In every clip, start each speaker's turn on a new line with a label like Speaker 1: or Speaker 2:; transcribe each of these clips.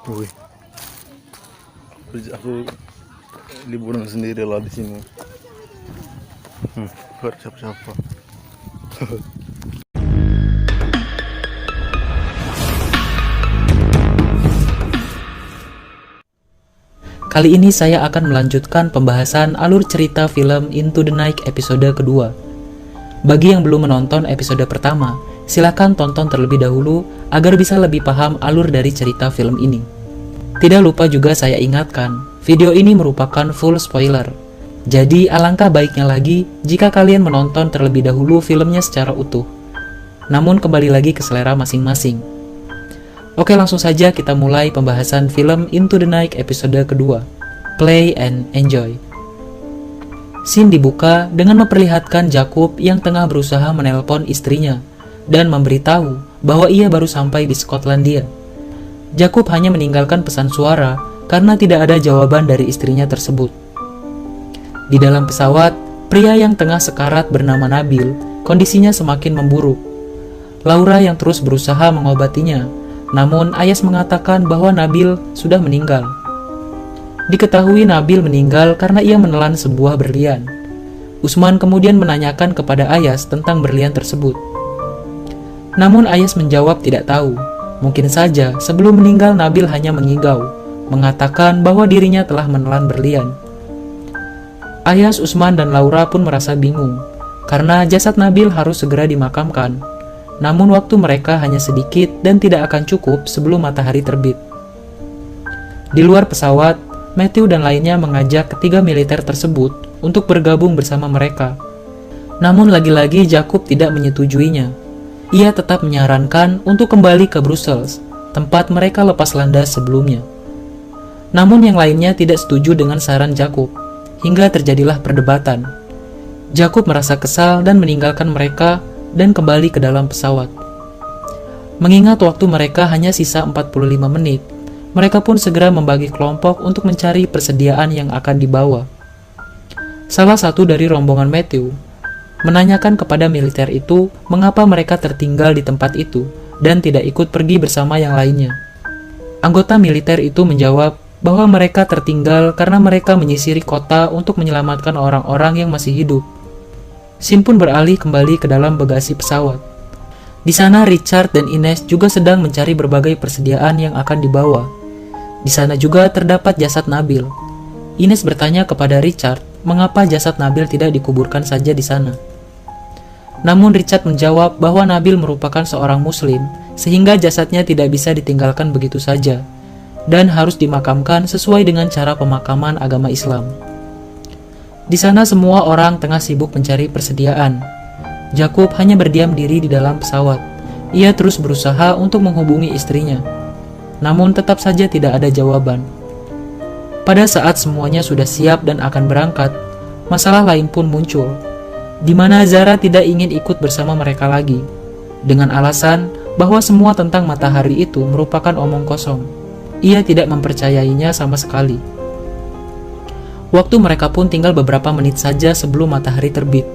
Speaker 1: Wih, aku liburan sendiri lah di sini. Gak ada siapa-siapa.
Speaker 2: Kali ini saya akan melanjutkan pembahasan alur cerita film Into the Night episode kedua. Bagi yang belum menonton episode pertama, silakan tonton terlebih dahulu agar bisa lebih paham alur dari cerita film ini. Tidak lupa juga saya ingatkan, video ini merupakan full spoiler. Jadi alangkah baiknya lagi jika kalian menonton terlebih dahulu filmnya secara utuh. Namun kembali lagi ke selera masing-masing. Oke, langsung saja kita mulai pembahasan film Into the Night episode kedua, Play and Enjoy. Scene dibuka dengan memperlihatkan Jakub yang tengah berusaha menelpon istrinya dan memberitahu bahwa ia baru sampai di Skotlandia. Jakub hanya meninggalkan pesan suara karena tidak ada jawaban dari istrinya tersebut. Di dalam pesawat, pria yang tengah sekarat bernama Nabil, kondisinya semakin memburuk. Laura yang terus berusaha mengobatinya, namun Ayas mengatakan bahwa Nabil sudah meninggal. Diketahui Nabil meninggal karena ia menelan sebuah berlian. Usman kemudian menanyakan kepada Ayas tentang berlian tersebut. Namun Ayas menjawab tidak tahu. Mungkin saja sebelum meninggal Nabil hanya mengigau, mengatakan bahwa dirinya telah menelan berlian. Ayas, Usman, dan Laura pun merasa bingung, karena jasad Nabil harus segera dimakamkan. Namun waktu mereka hanya sedikit dan tidak akan cukup sebelum matahari terbit. Di luar pesawat, Matthew dan lainnya mengajak ketiga militer tersebut untuk bergabung bersama mereka. Namun lagi-lagi Jakub tidak menyetujuinya. Ia tetap menyarankan untuk kembali ke Brussels, tempat mereka lepas landas sebelumnya. Namun yang lainnya tidak setuju dengan saran Jakub, hingga terjadilah perdebatan. Jakub merasa kesal dan meninggalkan mereka dan kembali ke dalam pesawat. Mengingat waktu mereka hanya sisa 45 menit, mereka pun segera membagi kelompok untuk mencari persediaan yang akan dibawa. Salah satu dari rombongan Matthew menanyakan kepada militer itu mengapa mereka tertinggal di tempat itu dan tidak ikut pergi bersama yang lainnya. Anggota militer itu menjawab bahwa mereka tertinggal karena mereka menyisiri kota untuk menyelamatkan orang-orang yang masih hidup. Scene pun beralih kembali ke dalam bagasi pesawat. Di sana Richard dan Ines juga sedang mencari berbagai persediaan yang akan dibawa. Di sana juga terdapat jasad Nabil. Ines bertanya kepada Richard mengapa jasad Nabil tidak dikuburkan saja di sana. Namun Richard menjawab bahwa Nabil merupakan seorang muslim sehingga jasadnya tidak bisa ditinggalkan begitu saja dan harus dimakamkan sesuai dengan cara pemakaman agama Islam. Di sana semua orang tengah sibuk mencari persediaan. Jakub hanya berdiam diri di dalam pesawat. Ia terus berusaha untuk menghubungi istrinya. Namun tetap saja tidak ada jawaban. Pada saat semuanya sudah siap dan akan berangkat, masalah lain pun muncul, di mana Zara tidak ingin ikut bersama mereka lagi, dengan alasan bahwa semua tentang matahari itu merupakan omong kosong. Ia tidak mempercayainya sama sekali. Waktu mereka pun tinggal beberapa menit saja sebelum matahari terbit.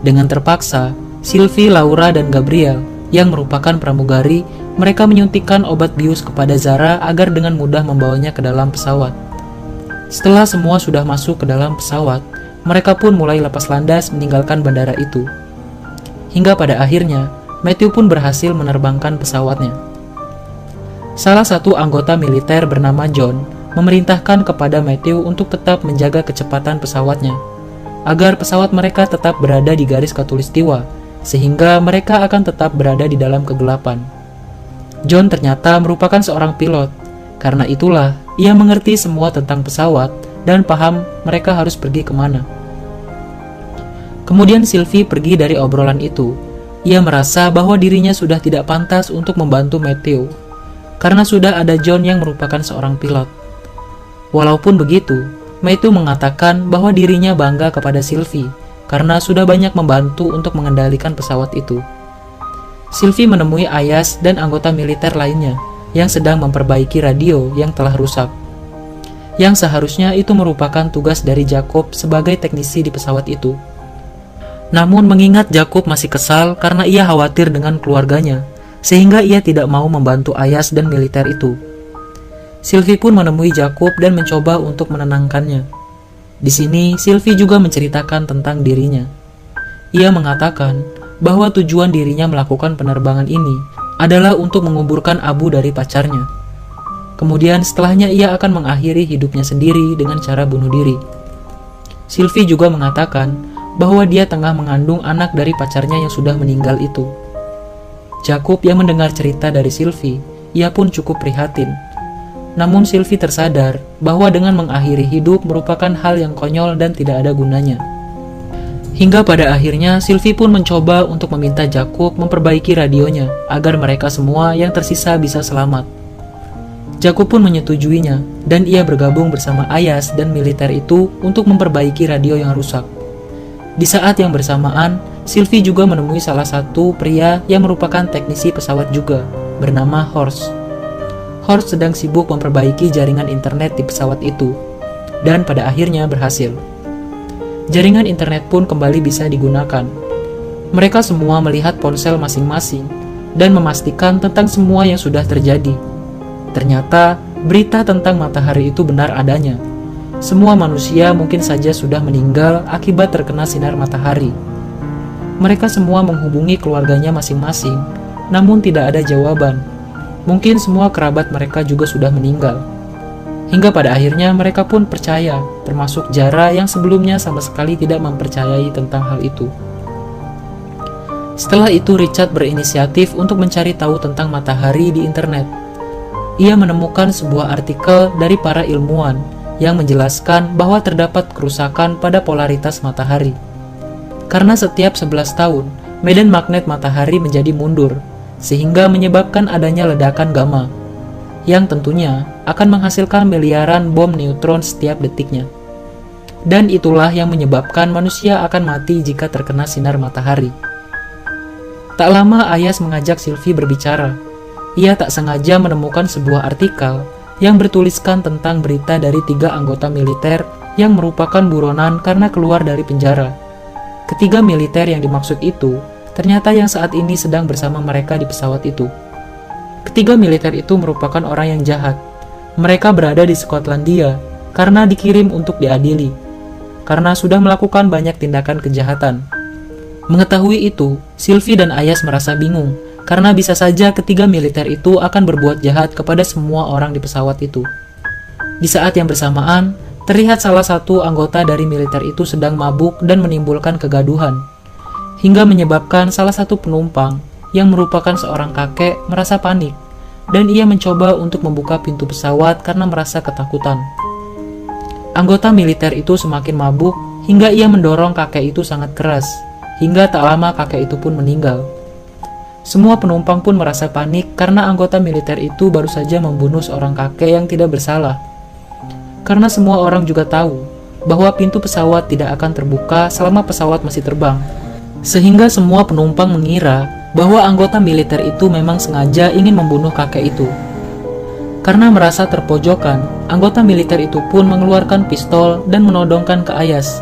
Speaker 2: Dengan terpaksa, Sylvie, Laura, dan Gabriel yang merupakan pramugari, mereka menyuntikkan obat bius kepada Zara agar dengan mudah membawanya ke dalam pesawat. Setelah semua sudah masuk ke dalam pesawat, mereka pun mulai lepas landas meninggalkan bandara itu. Hingga pada akhirnya, Matthew pun berhasil menerbangkan pesawatnya. Salah satu anggota militer bernama John memerintahkan kepada Matthew untuk tetap menjaga kecepatan pesawatnya, agar pesawat mereka tetap berada di garis khatulistiwa, sehingga mereka akan tetap berada di dalam kegelapan. John ternyata merupakan seorang pilot, karena itulah ia mengerti semua tentang pesawat dan paham mereka harus pergi kemana. Kemudian Sylvie pergi dari obrolan itu. Ia merasa bahwa dirinya sudah tidak pantas untuk membantu Matthew, karena sudah ada John yang merupakan seorang pilot. Walaupun begitu, Matthew mengatakan bahwa dirinya bangga kepada Sylvie karena sudah banyak membantu untuk mengendalikan pesawat itu. Sylvie menemui Ayas dan anggota militer lainnya yang sedang memperbaiki radio yang telah rusak. Yang seharusnya itu merupakan tugas dari Jakub sebagai teknisi di pesawat itu. Namun mengingat Jakub masih kesal karena ia khawatir dengan keluarganya, sehingga ia tidak mau membantu Ayas dan militer itu. Sylvie pun menemui Jakub dan mencoba untuk menenangkannya. Di sini, Sylvie juga menceritakan tentang dirinya. Ia mengatakan bahwa tujuan dirinya melakukan penerbangan ini adalah untuk menguburkan abu dari pacarnya. Kemudian setelahnya ia akan mengakhiri hidupnya sendiri dengan cara bunuh diri. Sylvie juga mengatakan bahwa dia tengah mengandung anak dari pacarnya yang sudah meninggal itu. Jakub yang mendengar cerita dari Sylvie, ia pun cukup prihatin. Namun Sylvie tersadar bahwa dengan mengakhiri hidup merupakan hal yang konyol dan tidak ada gunanya. Hingga pada akhirnya Sylvie pun mencoba untuk meminta Jakub memperbaiki radionya agar mereka semua yang tersisa bisa selamat. Jakub pun menyetujuinya dan ia bergabung bersama Ayas dan militer itu untuk memperbaiki radio yang rusak. Di saat yang bersamaan, Sylvie juga menemui salah satu pria yang merupakan teknisi pesawat juga, bernama Horst. Horst sedang sibuk memperbaiki jaringan internet di pesawat itu, dan pada akhirnya berhasil. Jaringan internet pun kembali bisa digunakan. Mereka semua melihat ponsel masing-masing dan memastikan tentang semua yang sudah terjadi. Ternyata, berita tentang matahari itu benar adanya. Semua manusia mungkin saja sudah meninggal akibat terkena sinar matahari. Mereka semua menghubungi keluarganya masing-masing, namun tidak ada jawaban. Mungkin semua kerabat mereka juga sudah meninggal. Hingga pada akhirnya mereka pun percaya, termasuk Jara yang sebelumnya sama sekali tidak mempercayai tentang hal itu. Setelah itu Richard berinisiatif untuk mencari tahu tentang matahari di internet. Ia menemukan sebuah artikel dari para ilmuwan yang menjelaskan bahwa terdapat kerusakan pada polaritas matahari. Karena setiap 11 tahun, medan magnet matahari menjadi mundur, sehingga menyebabkan adanya ledakan gamma, yang tentunya akan menghasilkan miliaran bom neutron setiap detiknya. Dan itulah yang menyebabkan manusia akan mati jika terkena sinar matahari. Tak lama Ayas mengajak Sylvie berbicara. Ia tak sengaja menemukan sebuah artikel yang bertuliskan tentang berita dari 3 anggota militer yang merupakan buronan karena keluar dari penjara. Ketiga militer yang dimaksud itu ternyata yang saat ini sedang bersama mereka di pesawat itu. Ketiga militer itu merupakan orang yang jahat. Mereka berada di Skotlandia karena dikirim untuk diadili, karena sudah melakukan banyak tindakan kejahatan. Mengetahui itu, Sylvie dan Ayas merasa bingung, karena bisa saja ketiga militer itu akan berbuat jahat kepada semua orang di pesawat itu. Di saat yang bersamaan, terlihat salah satu anggota dari militer itu sedang mabuk dan menimbulkan kegaduhan, hingga menyebabkan salah satu penumpang yang merupakan seorang kakek merasa panik, dan ia mencoba untuk membuka pintu pesawat karena merasa ketakutan. Anggota militer itu semakin mabuk hingga ia mendorong kakek itu sangat keras, hingga tak lama kakek itu pun meninggal. Semua penumpang pun merasa panik karena anggota militer itu baru saja membunuh seorang kakek yang tidak bersalah. Karena semua orang juga tahu bahwa pintu pesawat tidak akan terbuka selama pesawat masih terbang. Sehingga semua penumpang mengira bahwa anggota militer itu memang sengaja ingin membunuh kakek itu. Karena merasa terpojokan, anggota militer itu pun mengeluarkan pistol dan menodongkan ke Ayas.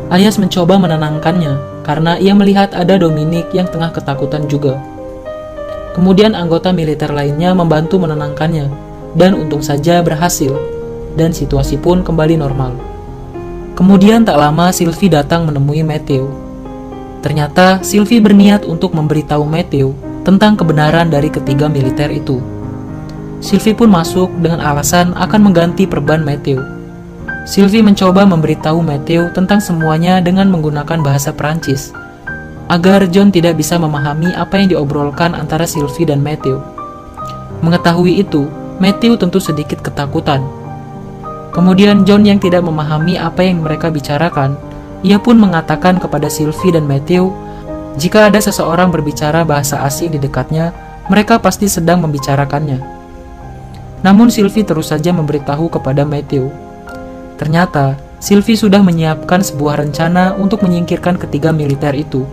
Speaker 2: Ayas mencoba menenangkannya karena ia melihat ada Dominic yang tengah ketakutan juga. Kemudian anggota militer lainnya membantu menenangkannya, dan untung saja berhasil, dan situasi pun kembali normal. Kemudian tak lama Sylvie datang menemui Matthew. Ternyata Sylvie berniat untuk memberitahu Matthew tentang kebenaran dari ketiga militer itu. Sylvie pun masuk dengan alasan akan mengganti perban Matthew. Sylvie mencoba memberitahu Matthew tentang semuanya dengan menggunakan bahasa Perancis, agar John tidak bisa memahami apa yang diobrolkan antara Sylvie dan Matthew. Mengetahui itu, Matthew tentu sedikit ketakutan. Kemudian John yang tidak memahami apa yang mereka bicarakan, ia pun mengatakan kepada Sylvie dan Matthew, jika ada seseorang berbicara bahasa asing di dekatnya, mereka pasti sedang membicarakannya. Namun Sylvie terus saja memberitahu kepada Matthew. Ternyata, Sylvie sudah menyiapkan sebuah rencana untuk menyingkirkan ketiga militer itu.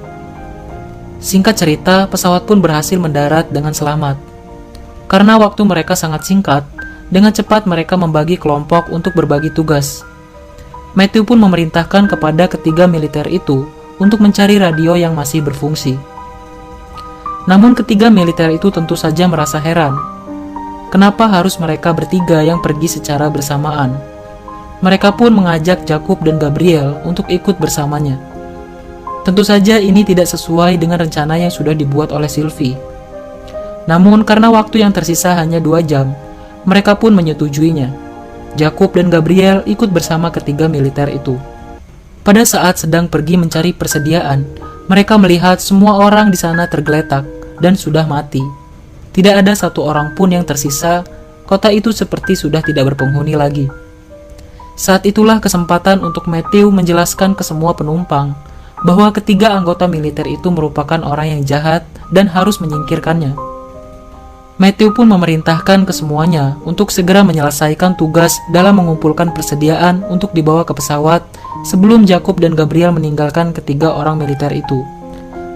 Speaker 2: Singkat cerita, pesawat pun berhasil mendarat dengan selamat. Karena waktu mereka sangat singkat, dengan cepat mereka membagi kelompok untuk berbagi tugas. Matthew pun memerintahkan kepada ketiga militer itu untuk mencari radio yang masih berfungsi. Namun ketiga militer itu tentu saja merasa heran. kenapa harus mereka bertiga yang pergi secara bersamaan. Mereka pun mengajak Jakub dan Gabriel untuk ikut bersamanya. Tentu saja ini tidak sesuai dengan rencana yang sudah dibuat oleh Sylvie. Namun karena waktu yang tersisa hanya 2 jam, mereka pun menyetujuinya. Jakub dan Gabriel ikut bersama ketiga militer itu. Pada saat sedang pergi mencari persediaan, mereka melihat semua orang di sana tergeletak dan sudah mati. Tidak ada satu orang pun yang tersisa, kota itu seperti sudah tidak berpenghuni lagi. Saat itulah kesempatan untuk Matthew menjelaskan ke semua penumpang bahwa ketiga anggota militer itu merupakan orang yang jahat dan harus menyingkirkannya. Matthew pun memerintahkan ke semuanya untuk segera menyelesaikan tugas dalam mengumpulkan persediaan untuk dibawa ke pesawat sebelum Jakub dan Gabriel meninggalkan ketiga orang militer itu.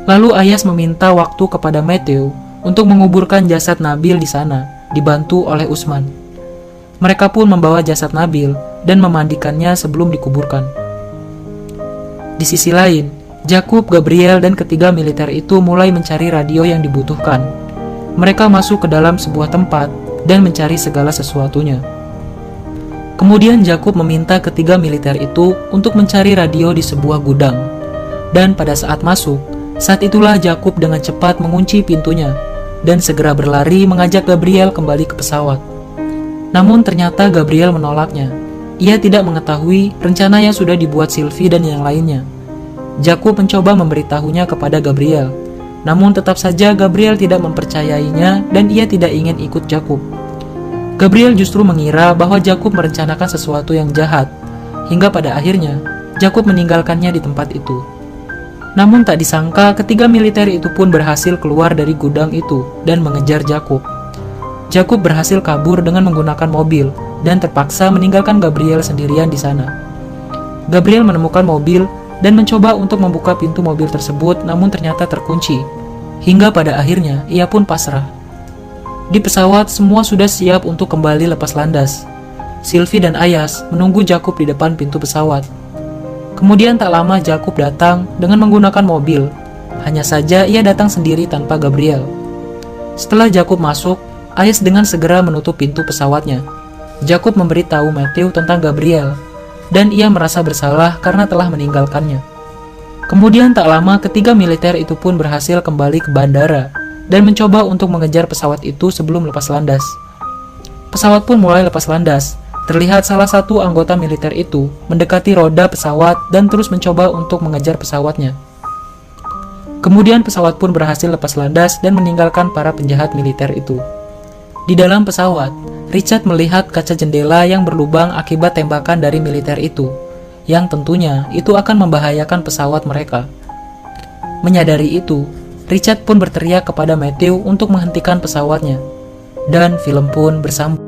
Speaker 2: Lalu Ayas meminta waktu kepada Matthew untuk menguburkan jasad Nabil di sana, dibantu oleh Usman. Mereka pun membawa jasad Nabil dan memandikannya sebelum dikuburkan. Di sisi lain, Jakub, Gabriel, dan ketiga militer itu mulai mencari radio yang dibutuhkan. Mereka masuk ke dalam sebuah tempat dan mencari segala sesuatunya. Kemudian Jakub meminta ketiga militer itu untuk mencari radio di sebuah gudang. Dan pada saat masuk, saat itulah Jakub dengan cepat mengunci pintunya dan segera berlari mengajak Gabriel kembali ke pesawat. Namun ternyata Gabriel menolaknya. Ia tidak mengetahui rencana yang sudah dibuat Sylvie dan yang lainnya. Jakub mencoba memberitahunya kepada Gabriel. Namun tetap saja Gabriel tidak mempercayainya dan ia tidak ingin ikut Jakub. Gabriel justru mengira bahwa Jakub merencanakan sesuatu yang jahat, hingga pada akhirnya Jakub meninggalkannya di tempat itu. Namun tak disangka ketiga militer itu pun berhasil keluar dari gudang itu dan mengejar Jakub. Jakub berhasil kabur dengan menggunakan mobil dan terpaksa meninggalkan Gabriel sendirian di sana. Gabriel menemukan mobil dan mencoba untuk membuka pintu mobil tersebut, namun ternyata terkunci. Hingga pada akhirnya ia pun pasrah. Di pesawat semua sudah siap untuk kembali lepas landas. Sylvie dan Ayas menunggu Jakub di depan pintu pesawat. Kemudian tak lama Jakub datang dengan menggunakan mobil. Hanya saja ia datang sendiri tanpa Gabriel. Setelah Jakub masuk, Ayas dengan segera menutup pintu pesawatnya. Jakub memberitahu Matthew tentang Gabriel, dan ia merasa bersalah karena telah meninggalkannya. Kemudian tak lama ketiga militer itu pun berhasil kembali ke bandara dan mencoba untuk mengejar pesawat itu sebelum lepas landas. Pesawat pun mulai lepas landas. Terlihat salah satu anggota militer itu mendekati roda pesawat dan terus mencoba untuk mengejar pesawatnya. Kemudian pesawat pun berhasil lepas landas dan meninggalkan para penjahat militer itu. Di dalam pesawat, Richard melihat kaca jendela yang berlubang akibat tembakan dari militer itu, yang tentunya itu akan membahayakan pesawat mereka. Menyadari itu, Richard pun berteriak kepada Matthew untuk menghentikan pesawatnya, dan film pun bersambung.